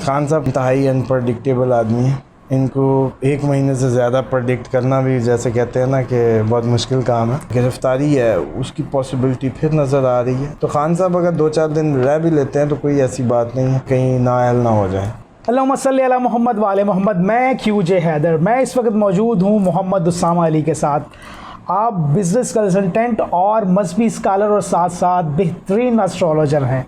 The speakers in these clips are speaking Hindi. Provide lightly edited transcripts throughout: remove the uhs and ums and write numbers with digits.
खान साहब इंतहाई अनप्रडिक्टेबल आदमी है। इनको एक महीने से ज़्यादा प्रडिक्ट करना भी, जैसे कहते हैं ना, कि बहुत मुश्किल काम है। गिरफ्तारी है उसकी पॉसिबिलिटी फिर नज़र आ रही है। तो खान साहब अगर 2-4 दिन रह भी लेते हैं तो कोई ऐसी बात नहीं है कहीं नाअहल ना हो जाए। अल्लाहुम्मा सल्ली अला मोहम्मद वाले मोहम्मद। मैं QJ हैदर, मैं इस वक्त मौजूद हूँ मोहम्मद उस्सामा अली के साथ। आप बिज़नेस कंसल्टेंट और मजहबी स्कॉलर और साथ साथ बेहतरीन एस्ट्रोलॉजर हैं।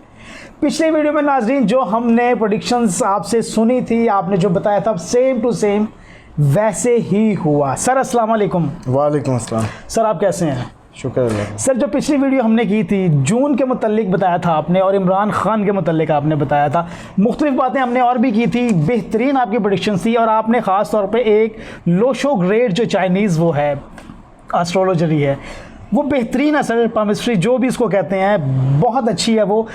पिछले वीडियो में नाज़रीन जो हमने प्रेडिक्शंस आपसे सुनी थी, आपने जो बताया था सेम टू सेम वैसे ही हुआ। सर अस्सलाम वालेकुम। वालेकुम अस्सलाम। सर आप कैसे हैं? शुक्र अल्लाह। सर जो पिछली वीडियो हमने की थी जून के मुतल्लिक बताया था आपने, और इमरान खान के मुतल्लिक आपने बताया था। मुख्तलिफ बातें हमने और भी की थी, बेहतरीन आपकी प्रेडिक्शन थी। और आपने ख़ास तौर पे एक लोशो ग्रेड जो चाइनीज़ वो है एस्ट्रोलॉजरी है, वो बेहतरीन असर पामिस्ट्री जो भी इसको कहते हैं, बहुत अच्छी है वो,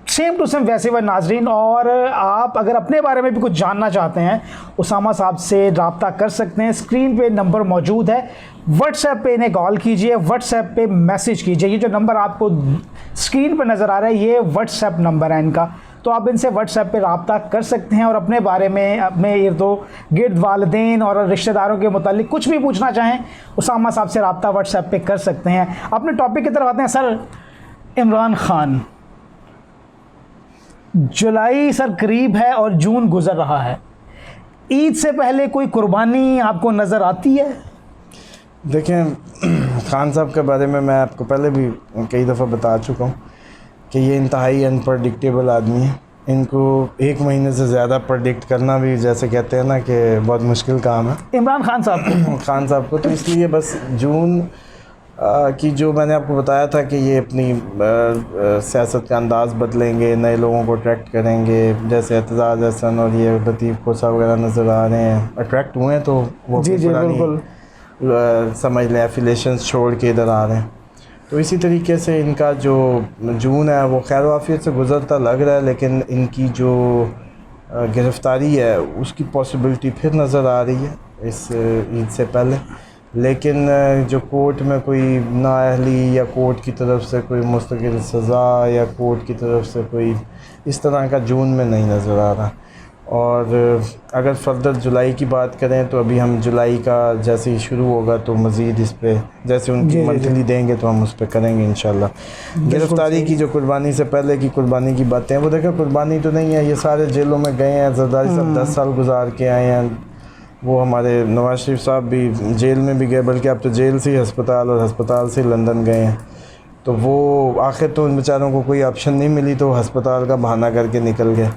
सेम टू सेम वैसे वह नाजरीन। और आप अगर अपने बारे में भी कुछ जानना चाहते हैं उसामा साहब से रब्ता कर सकते हैं। स्क्रीन पे नंबर मौजूद है, व्हाट्सएप पे इन्हें कॉल कीजिए, व्हाट्सएप पे मैसेज कीजिए। ये जो नंबर आपको स्क्रीन पे नज़र आ रहा है ये व्हाट्सएप नंबर है इनका, तो आप इनसे व्हाट्सएप पे रब्ता कर सकते हैं। और अपने बारे में, अपने इर्द गिर्द वालिदैन और रिश्तेदारों के मुतालिक कुछ भी पूछना चाहें उसामा साहब से रब्ता व्हाट्सएप पे कर सकते हैं। अपने टॉपिक की तरफ आते हैं। सर इमरान खान, जुलाई सर करीब है और जून गुजर रहा है, ईद से पहले कोई कुर्बानी आपको नज़र आती है? देखें, खान साहब के बारे में मैं आपको पहले भी कई दफ़ा बता चुका हूँ कि ये इंतहाई अनप्रडिक्टेबल आदमी है। इनको एक महीने से ज़्यादा प्रडिक्ट करना भी, जैसे कहते हैं ना, कि बहुत मुश्किल काम है। इमरान खान साहब खान साहब को तो इसलिए बस जून कि जो मैंने आपको बताया था कि ये अपनी सियासत का अंदाज़ बदलेंगे, नए लोगों को अट्रैक्ट करेंगे, जैसे एतजाज़ हसन और ये लतीफ़ खोसा वगैरह नज़र आ रहे हैं, अट्रैक्ट हुए हैं तो वो जी बिल्कुल समझ लें एफिलेशंस छोड़ के इधर आ रहे हैं। तो इसी तरीके से इनका जो जून है वो खैर वाफियत से गुज़रता लग रहा है, लेकिन इनकी जो गिरफ़्तारी है उसकी पॉसिबिलिटी फिर नज़र आ रही है इस ईद से पहले। लेकिन जो कोर्ट में कोई नाअहली या कोर्ट की तरफ से कोई मुस्तकिल सज़ा या कोर्ट की तरफ से कोई इस तरह का जून में नहीं नज़र आ रहा। और अगर फर्दर जुलाई की बात करें तो अभी हम जुलाई का जैसे ही शुरू होगा तो मज़ीद इस पर जैसे उनकी मंथली देंगे तो हम उस पर करेंगे इंशाल्लाह। गिरफ़्तारी की जो कुर्बानी से पहले की कुर्बानी की बातें हैं, वो देखें कुर्बानी तो नहीं है, ये सारे जेलों में गए हैं। जरदारी साहब 10 साल गुजार के आए हैं, वो हमारे नवाज शरीफ साहब भी जेल में भी गए, बल्कि अब तो जेल से ही अस्पताल और अस्पताल से लंदन गए हैं। तो वो आखिर तो उन बेचारों को कोई ऑप्शन नहीं मिली तो अस्पताल का बहाना करके निकल गए।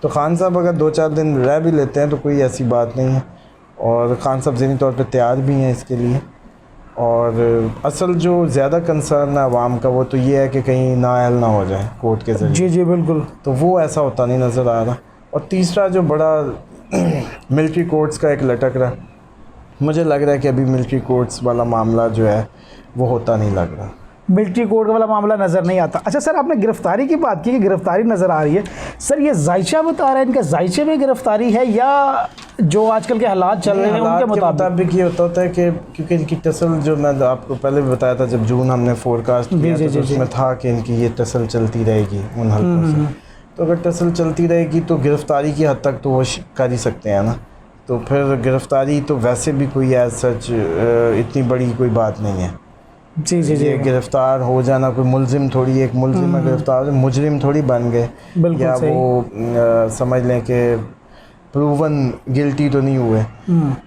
तो खान साहब अगर 2-4 दिन रह भी लेते हैं तो कोई ऐसी बात नहीं है। और खान साहब ज़हनी तौर पे तैयार भी हैं इसके लिए। और असल जो ज़्यादा कंसर्न है आवाम का वो तो ये है कि कहीं नाअहल ना हो जाए कोर्ट के ज़रिए। जी बिल्कुल, तो वो ऐसा होता नहीं नज़र आ रहा। और तीसरा जो बड़ा मिलिट्री कोर्ट्स का एक लटक रहा, मुझे लग रहा है कि अभी मिलिट्री कोर्ट्स वाला मामला जो है वो होता नहीं लग रहा, मिलिट्री कोर्ट वाला मामला नज़र नहीं आता। अच्छा सर, आपने गिरफ्तारी की बात की कि गिरफ्तारी नज़र आ रही है। सर ये जायचा बता रहा है, इनका जायचे में गिरफ्तारी है या जो आजकल के हालात चल रहे हैं उनके मुताबिक ये होता है कि क्योंकि इनकी टसल, जो मैं आपको पहले भी बताया था जब जून हमने फोरकास्ट किया तो उसमें था कि इनकी ये टसल चलती रहेगी उन हल्कों से। तो अगर टसल चलती रहेगी तो गिरफ़्तारी की हद तक तो वो कर ही सकते हैं ना। तो फिर गिरफ़्तारी तो वैसे भी कोई एज सच इतनी बड़ी कोई बात नहीं है। जी गिरफ़्तार हो जाना कोई मुलजिम थोड़ी, एक मुलजिम में गिरफ़्तार मुजरिम थोड़ी बन गए, या वो समझ लें कि प्रूवन गिल्टी तो नहीं हुए।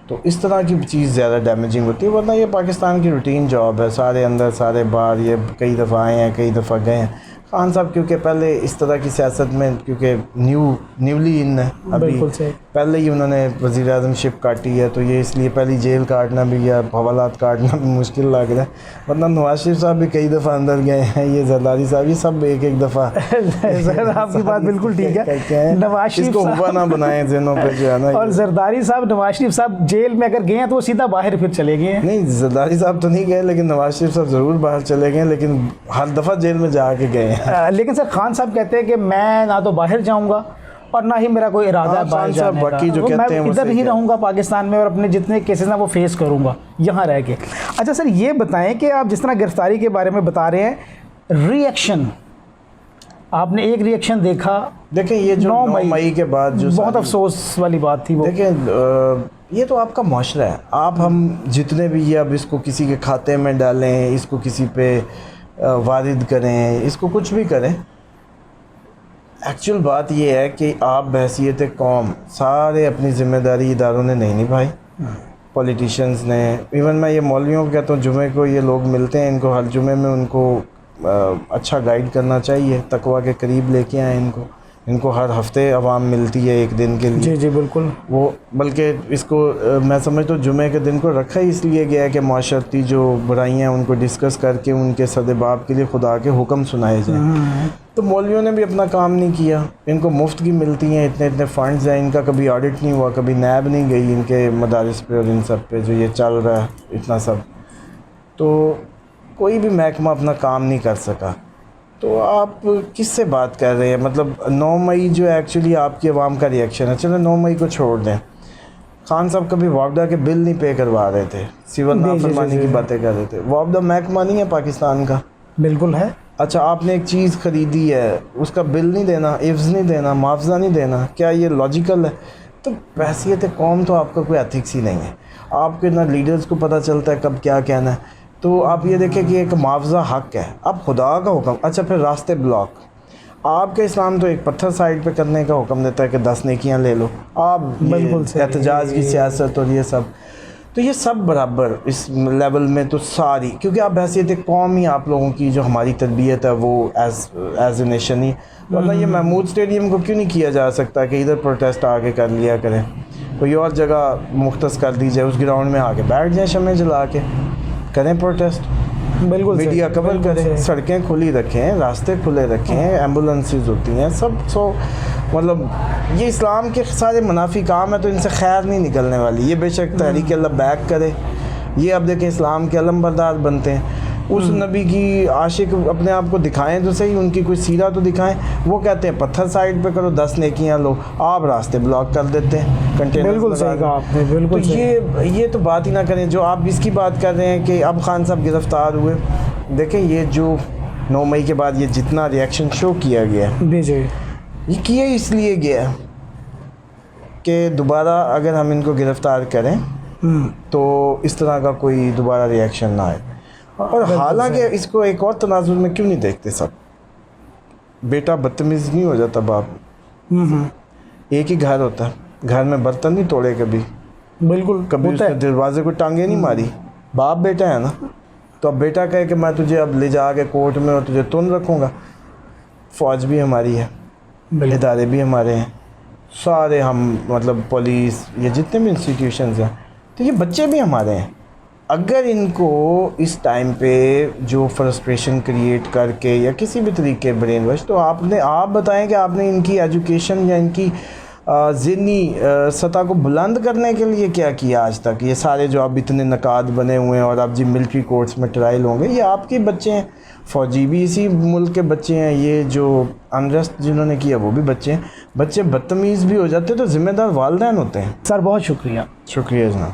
तो इस तरह की चीज़ ज़्यादा डैमेजिंग होती है। वरना ये पाकिस्तान की रूटीन जॉब है, सारे अंदर सारे बाहर, ये कई दफ़ा आए हैं कई दफ़ा गए हैं। खान साहब क्योंकि पहले इस तरह की सियासत में क्योंकि न्यूली इन है, अभी पहले ही उन्होंने वज़ीर आज़मशिप काटी है, तो ये इसलिए पहली जेल काटना भी या हवालात काटना भी मुश्किल लग रहा है। वरना नवाज शरीफ साहब भी कई दफ़ा अंदर गए हैं, ये जरदारी साहब, ये सब एक दफ़ा सर आपकी बात बिल्कुल ठीक है। नवाज शरीफ को हुआ ना बनाए ज़हनों पे जो है ना। और जरदारी साहब, नवाज शरीफ साहब जेल में अगर गए हैं तो वो सीधा बाहर फिर चले गए हैं। नहीं, जरदारी साहब तो नहीं गए, लेकिन नवाज शरीफ साहब ज़रूर बाहर चले गए, लेकिन हर दफ़ा जेल में जाके गए हैं। लेकिन सर खान साहब कहते हैं कि मैं ना तो बाहर जाऊंगा और ना ही मेरा कोई इरादा है बाहर जाने का, जो कहते हैं मैं इधर ही रहूंगा पाकिस्तान में और अपने जितने केसेस ना वो फेस करूंगा यहाँ रह के। अच्छा सर ये बताएं कि आप जिस तरह गिरफ्तारी के बारे में बता रहे हैं, रिएक्शन आपने एक रिएक्शन देखा, देखें ये जो 9 मई के बाद जो बहुत अफसोस वाली बात थी वो। देखें ये तो आपका माशरा है, आप हम जितने भी ये अब इसको किसी के खाते में डालें, इसको किसी पे वारिद करें, इसको कुछ भी करें, एक्चुअल बात ये है कि आप बहैसियत कौम सारे अपनी ज़िम्मेदारी इदारों ने नहीं निभाई, पॉलिटिशियंस ने। इवन मैं ये मौलवियों को कहता हूँ, जुमे को ये लोग मिलते हैं, इनको हर जुमे में उनको अच्छा गाइड करना चाहिए, तकवा के करीब लेके आए इनको हर हफ्ते अवाम मिलती है एक दिन के लिए। जी जी बिल्कुल। वो बल्कि इसको मैं समझता हूँ जुमे के दिन को रखा ही इसलिए गया है कि माशरती जो बुराइयाँ हैं उनको डिस्कस करके उनके सदबाब के लिए खुदा के हुक्म सुनाए जाएँ। तो मौलवियों ने भी अपना काम नहीं किया, इनको मुफ्त की मिलती हैं, इतने इतने फ़ंड्स हैं, इनका कभी ऑडिट नहीं हुआ, कभी नैब नहीं गई इनके मदारिस पे और इन सब पे जो ये चल रहा है इतना सब। तो कोई भी महकमा अपना काम नहीं कर सका। तो आप किससे बात कर रहे हैं? मतलब 9 मई जो एक्चुअली आपकी आवाम का रिएक्शन है, चलो 9 मई को छोड़ दें, खान साहब कभी वापडा के बिल नहीं पे करवा रहे थे, सिविल नाफरमानी की बातें कर रहे थे। वापडा महकमा नहीं है पाकिस्तान का? बिल्कुल है। अच्छा, आपने एक चीज़ ख़रीदी है, उसका बिल नहीं देना, इफ्ज़ नहीं देना, मुआवजा नहीं देना, क्या ये लॉजिकल है? तो बहैसियत कौम तो आपका कोई एथिक्स ही नहीं है, आपके ना लीडर्स को पता चलता है कब क्या कहना है। तो आप ये देखें कि एक मुआवजा हक़ है, अब खुदा का हुक्म। अच्छा, फिर रास्ते ब्लॉक, आपके इस्लाम तो एक पत्थर साइड पे करने का हुक्म देता है कि 10 नेकियां ले लो, आप बिल्कुल एहतजाज की सियासत और ये सब, तो ये सब बराबर इस लेवल में तो सारी, क्योंकि आप हैसियत एक कौम ही आप लोगों की जो हमारी तरबियत है वो एज ए नेशन ही, वरना ये महमूद स्टेडियम को क्यों नहीं किया जा सकता कि इधर प्रोटेस्ट आके कर लिया करें, कोई और जगह मुख्तस कर दी जाए, उस ग्राउंड में आके बैठ जाए, शमें जला के करें प्रोटेस्ट, बिल्कुल मीडिया कवर करें, सड़कें खुली रखें, रास्ते खुले रखें, एम्बुलेंसेस होती हैं सब। सो मतलब ये इस्लाम के सारे मुनाफी काम है, तो इनसे खैर नहीं निकलने वाली। ये बेशक तहरीक अल्लाह बैक करे, ये अब देखें इस्लाम के अलमबरदार बनते हैं, उस नबी की आशिक अपने आप को दिखाएं तो सही, उनकी कोई सीरा तो दिखाएं। वो कहते हैं पत्थर साइड पे करो, 10 नेकियां लो, आप रास्ते ब्लॉक कर देते हैं, कंटेनर। बिल्कुल सही कहा आपने, बिल्कुल तो ये तो बात ही ना करें। जो आप इसकी बात कर रहे हैं कि अब खान साहब गिरफ़्तार हुए, देखें ये जो 9 मई के बाद ये जितना रिएक्शन शो किया गया ये किया इसलिए गया कि दोबारा अगर हम इनको गिरफ़्तार करें तो इस तरह का कोई दोबारा रिएक्शन ना आए। और हालांकि इसको एक और तनाजुर में क्यों नहीं देखते सब, बेटा बदतमीज़ नहीं हो जाता बाप, एक ही घर होता है, घर में बर्तन नहीं तोड़े कभी, बिल्कुल कभी उसके दरवाजे को टांगे नहीं मारी, बाप बेटा है ना। तो अब बेटा कहे कि मैं तुझे अब ले जा के कोर्ट में और तुझे तुन रखूँगा। फ़ौज भी हमारी है, इदारे भी हमारे हैं, सारे हम मतलब पुलिस, ये जितने भी इंस्टीट्यूशंस हैं, तो ये बच्चे भी हमारे हैं। अगर इनको इस टाइम पे जो फ्रस्ट्रेशन क्रिएट करके या किसी भी तरीके ब्रेन वॉश, तो आप बताएं कि आपने इनकी एजुकेशन या इनकी ज़हनी सतह को बुलंद करने के लिए क्या किया आज तक? ये सारे जो अब इतने नकाद बने हुए हैं और अब जी मिलिट्री कोर्ट्स में ट्रायल होंगे, ये आपके बच्चे हैं, फ़ौजी भी इसी मुल्क के बच्चे हैं, ये जो अनरेस्ट जिन्होंने किया वो भी बच्चे हैं। बच्चे बदतमीज़ भी हो जाते तो ज़िम्मेदार वालिदैन होते हैं। सर बहुत शुक्रिया। शुक्रिया जनाब।